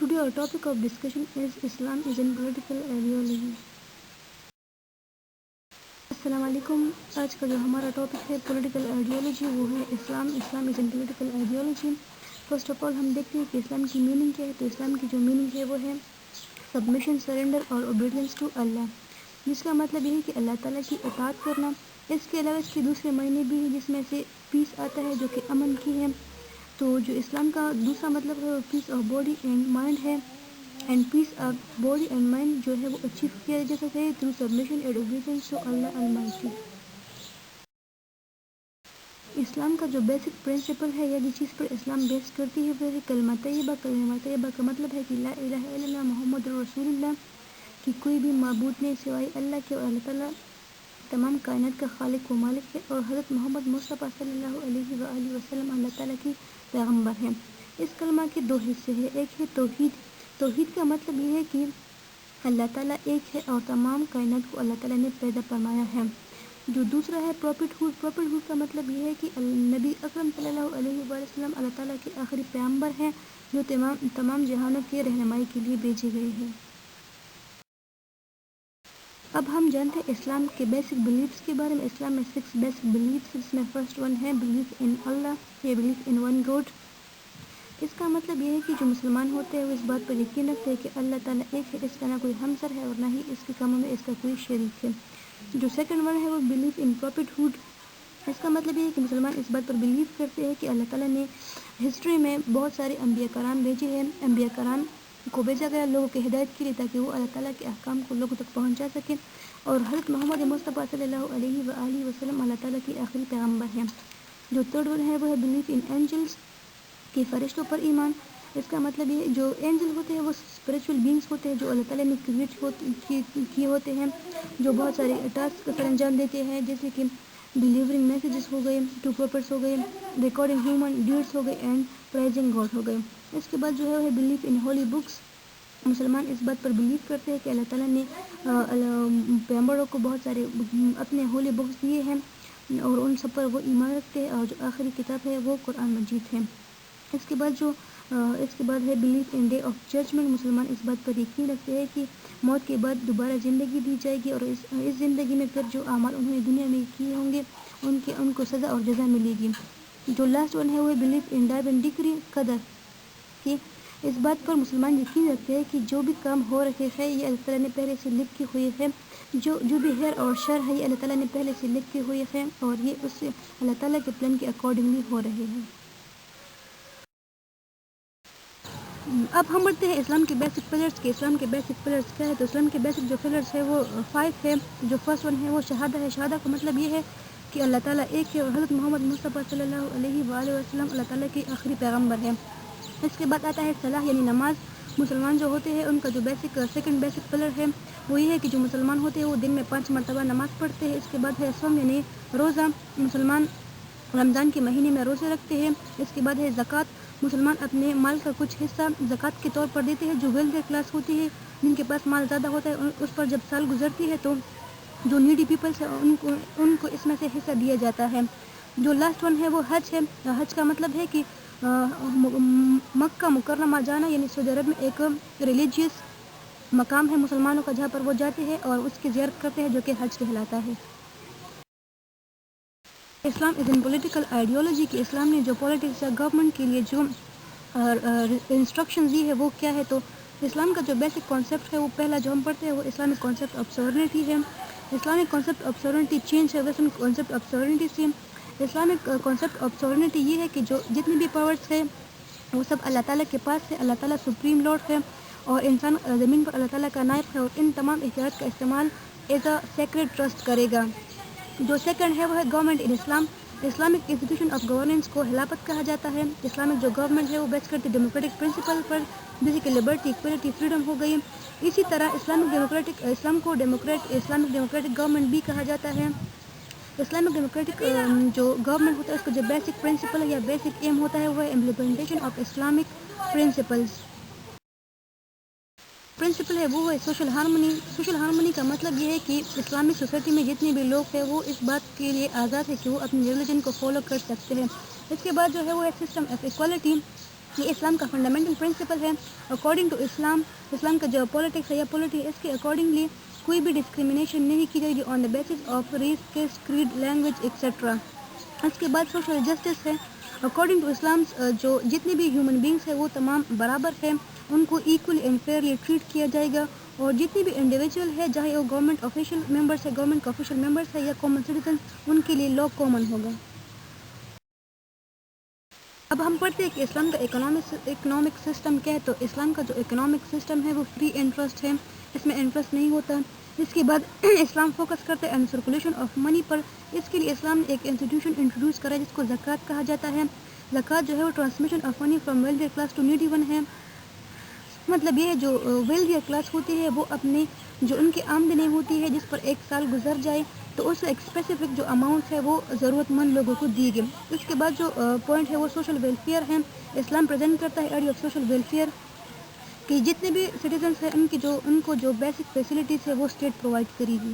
Today our topic of discussion is Islam is in political ideology. السلام علیکم. آج کا جو ہمارا ٹاپک ہے پولیٹیکل آئیڈیالوجی وہ ہے Islam is an political ideology. First of all ہم دیکھتے ہیں کہ اسلام کی میننگ کیا ہے. تو اسلام کی جو میننگ ہے وہ ہے سبمیشن، سرنڈر اور اوبیڈینس ٹو اللہ، جس کا مطلب یہ ہے کہ اللہ تعالیٰ کی اطاعت کرنا. اس کے علاوہ اس کے دوسرے معنی بھی ہیں جس میں سے پیس آتا ہے جو کہ امن کی ہے. تو جو اسلام کا دوسرا مطلب ہے وہ peace of body and mind ہے، and peace of body and mind جو ہے وہ اچیو کیا جا سکتا ہے through submission and obedience to Allah almighty. Islam کا جو بیسک پرنسپل ہے یا جس چیز پر اسلام بیس کرتی ہے وہ ہے کلمہ طیبہ. کلمہ طیبہ کا مطلب ہے کہ لا الہ الا اللہ محمد رسول اللہ، کہ کوئی بھی معبود نہیں سوائے اللہ کے، اور اللہ تعالیٰ تمام کائنات کا خالق و مالک ہے، اور حضرت محمد مصطفیٰ صلی اللہ علیہ وآلہ وسلم اللہ تعالیٰ کی پیغمبر ہیں. اس کلمہ کے دو حصے ہیں. ایک ہے توحید. توحید کا مطلب یہ ہے کہ اللہ تعالیٰ ایک ہے اور تمام کائنات کو اللہ تعالیٰ نے پیدا فرمایا ہے. جو دوسرا ہے پروفٹ ہوڈ. پروفٹ ہوڈ کا مطلب یہ ہے کہ نبی اکرم صلی اللہ علیہ وآلہ وسلم اللہ تعالیٰ کے آخری پیغمبر ہیں جو تمام جہانوں کے رہنمائی کے لیے بھیجے گئے ہیں. اب ہم جانتے ہیں اسلام کے بیسک بلیفس کے بارے میں. اسلام میں 6 بیسک بلیفس، جس میں فرسٹ ون ہے بلیف ان اللہ یا بلیف ان ون گاڈ. اس کا مطلب یہ ہے کہ جو مسلمان ہوتے ہیں وہ اس بات پر یقین رکھتے ہیں کہ اللہ تعالیٰ ایک ہے، اس کا نہ کوئی ہمسر ہے اور نہ ہی اس کے کاموں میں اس کا کوئی شریک ہے. جو سیکنڈ ون ہے وہ بلیف ان پروفٹ ہوڈ. اس کا مطلب یہ ہے کہ مسلمان اس بات پر بلیو کرتے ہیں کہ اللہ تعالیٰ نے ہسٹری میں بہت سارے انبیاء کرام بھیجے ہیں. انبیاء کرام کو بھیجا گیا لوگوں کی ہدایت کے لیے تاکہ وہ اللہ تعالیٰ کے احکام کو لوگوں تک پہنچا سکیں، اور حضرت محمد مصطفیٰ صلی اللہ علیہ وآلہ وسلم اللہ تعالیٰ کی آخری پیغمبر ہیں. جو تھرڈ ون ہے وہ ہے بلیف ان اینجلس، کہ فرشتوں پر ایمان. اس کا مطلب یہ جو اینجل ہوتے ہیں وہ اسپریچول بینگس ہوتے ہیں جو اللہ تعالیٰ نے کریٹ کیے ہوتے ہیں، جو بہت سارے ٹاسک سر انجام دیتے ہیں، جیسے کہ ڈیلیورنگ میسیجز ہو گئے، ٹو پرپس ہو گئے، ریکارڈنگ ہیومن ڈیڈس ہو گئے، اینڈ پرائزنگ گاڈ ہو گئے. اس کے بعد جو ہے وہ ہے بلیف ان ہولی بکس. مسلمان اس بات پر بلیو کرتے ہیں کہ اللہ تعالیٰ نے پیغمبروں کو بہت سارے اپنے ہولی بکس دیے ہیں اور ان سب پر وہ ایمان رکھتے ہیں، اور جو آخری کتاب ہے وہ قرآن مجید ہے. اس کے بعد ہے belief in day of judgement. مسلمان اس بات پر یقین رکھتے ہیں کہ موت کے بعد دوبارہ زندگی دی جائے گی، اور اس زندگی میں پھر جو اعمال انہوں نے دنیا میں کیے ہوں گے ان کو سزا اور جزا ملے گی. جو لاسٹ ون ہے وہ بلیف ان ڈائبن ڈگری قدر، کہ اس بات پر مسلمان یقین رکھتے ہیں کہ جو بھی کام ہو رہے ہیں یہ اللہ تعالیٰ نے پہلے سے لکھ کے ہوئے ہیں. جو بھی خیر اور شر ہے یہ اللہ تعالیٰ نے پہلے سے لکھ کے ہوئے ہیں، اور یہ اس سے اللہ تعالیٰ کے پلان کے اکارڈنگلی ہو رہے ہیں. اب ہم بڑھتے ہیں اسلام کے بیسک پلرز کے. اسلام کے بیسک پلرز کیا ہے؟ تو اسلام کے بیسک جو پلرز ہے وہ 5 ہے. جو فرسٹ ون ہے وہ شہادہ ہے. شہادہ کا مطلب یہ ہے کہ اللہ تعالیٰ ایک ہے اور حضرت محمد مصطفیٰ صلی اللہ علیہ وآلہ وسلم اللہ تعالیٰ کے آخری پیغمبر ہیں. اس کے بعد آتا ہے صلاح یعنی نماز. مسلمان جو ہوتے ہیں ان کا جو سیکنڈ بیسک پلر ہے وہ یہ ہے کہ جو مسلمان ہوتے ہیں وہ دن میں 5 مرتبہ نماز پڑھتے ہیں. اس کے بعد ہے صوم یعنی روزہ. مسلمان رمضان کے مہینے میں روزے رکھتے ہیں. اس کے بعد ہے زکوٰۃ. مسلمان اپنے مال کا کچھ حصہ زکوٰۃ کے طور پر دیتے ہیں. جو ویلتھی کلاس ہوتی ہے جن کے پاس مال زیادہ ہوتا ہے اس پر جب سال گزرتی ہے تو جو نیڈی پیپلس ہیں ان کو اس میں سے حصہ دیا جاتا ہے. جو لاسٹ ون ہے وہ حج ہے. حج کا مطلب ہے کہ مکہ مکرمہ جانا، یعنی سعودی عرب میں ایک ریلیجیس مقام ہے مسلمانوں کا جہاں پر وہ جاتے ہیں اور اس کی زیارت کرتے ہیں جو کہ حج کہلاتا ہے. Islam is an political ideology کی اسلام نے جو پالیٹکس یا گورنمنٹ کے لیے جو انسٹرکشن دی ہے وہ کیا ہے؟ تو اسلام کا جو بیسک کانسیپٹ ہے وہ پہلا جو ہم پڑھتے ہیں وہ اسلامک کانسیپٹ آف سورنٹی ہے. اسلامک کانسیپٹ آف سورنٹی چینج ہے ویسٹرن کانسیپٹ آف سورنٹی سے. اسلامک کانسیپٹ آف سورنٹی یہ ہے کہ جو جتنی بھی پاورس ہے وہ سب اللہ تعالیٰ کے پاس ہے. اللہ تعالیٰ سپریم لارڈ ہے اور انسان زمین پر اللہ تعالیٰ کا نائب ہے، اور ان تمام اختیارات کا استعمال ایز اے سیکریڈ ٹرسٹ کرے گا. جو سیکنڈ ہے وہ ہے government in Islam. Islamic institution of governance کو خلافت کہا جاتا ہے. اسلامک جو گورنمنٹ ہے وہ بیس کرتی ڈیموکریٹک پرنسپل پر، جیسے کہ لبرٹی، اکویلٹی، فریڈم ہو گئی. اسی طرح اسلام کو اسلامک ڈیموکریٹک گورنمنٹ بھی کہا جاتا ہے. اسلامک ڈیموکریٹک جو گورنمنٹ ہوتا ہے اس کا جو بیسک پرنسپل یا بیسک ایم ہوتا ہے وہ ہے امپلیمنٹیشن آف اسلامک پرنسپل ہے وہ ہے سوشل ہارمونی. سوشل ہارمونی کا مطلب یہ ہے کہ اسلامک سوسائٹی میں جتنے بھی لوگ ہیں وہ اس بات کے لیے آزاد ہے کہ وہ اپنی ریلیجن کو فالو کر سکتے ہیں. اس کے بعد جو ہے وہ ہے سسٹم آف ایکوالٹی. یہ اسلام کا فنڈامنٹل پرنسپل ہے. اکارڈنگ ٹو اسلام کا جو پولیٹکس ہے یا پولیٹی ہے اس کے اکارڈنگلی کوئی بھی ڈسکریمنیشن نہیں کی جائے گی on the basis of race, caste, creed, language etcetera. اس کے بعد سوشل جسٹس ہے. اکارڈنگ ٹو اسلام جو جتنے بھی ہیومن بینگس ہیں وہ تمام برابر ہیں, ان کو ایکولی اینڈ فیئرلی ٹریٹ کیا جائے گا, اور جتنے بھی انڈیویجول ہے چاہے وہ گورنمنٹ آفیشیل ممبرس ہے, گورنمنٹ کا آفیشیل ممبرس ہے یا کامن سٹیزن, ان کے لیے لا کامن ہوگا. اب ہم پڑھتے ہیں کہ اسلام کا اکنامک سسٹم کیا ہے. تو اسلام کا جو اکنامک سسٹم ہے وہ فری انٹرسٹ ہے, اس میں انٹرسٹ نہیں ہوتا. اس کے بعد اسلام فوکس کرتا ہے آن سرکولیشن آف منی پر. اس کے لیے اسلام نے ایک انسٹیٹیوشن انٹروڈیوس کرا ہے جس کو زکوٰۃ کہا جاتا ہے. زکوٰۃ جو ہے وہ transmission of money from wealthy class to needy one ہے. مطلب یہ ہے جو ویلتھی کلاس ہوتی ہے وہ اپنے جو ان کی آمدنی ہوتی ہے جس پر ایک سال گزر جائے تو اس ایک اسپیسیفک جو اماؤنٹ ہے وہ ضرورت مند لوگوں کو دی گئی. اس کے بعد جو پوائنٹ ہے وہ سوشل ویلفیئر ہے. اسلام پریزنٹ کرتا ہے ایڈیا آف سوشل ویلفیئر کہ جتنے بھی سٹیزنس ہیں ان کو جو بیسک فیسلٹیز ہے وہ اسٹیٹ پرووائڈ کرے گی.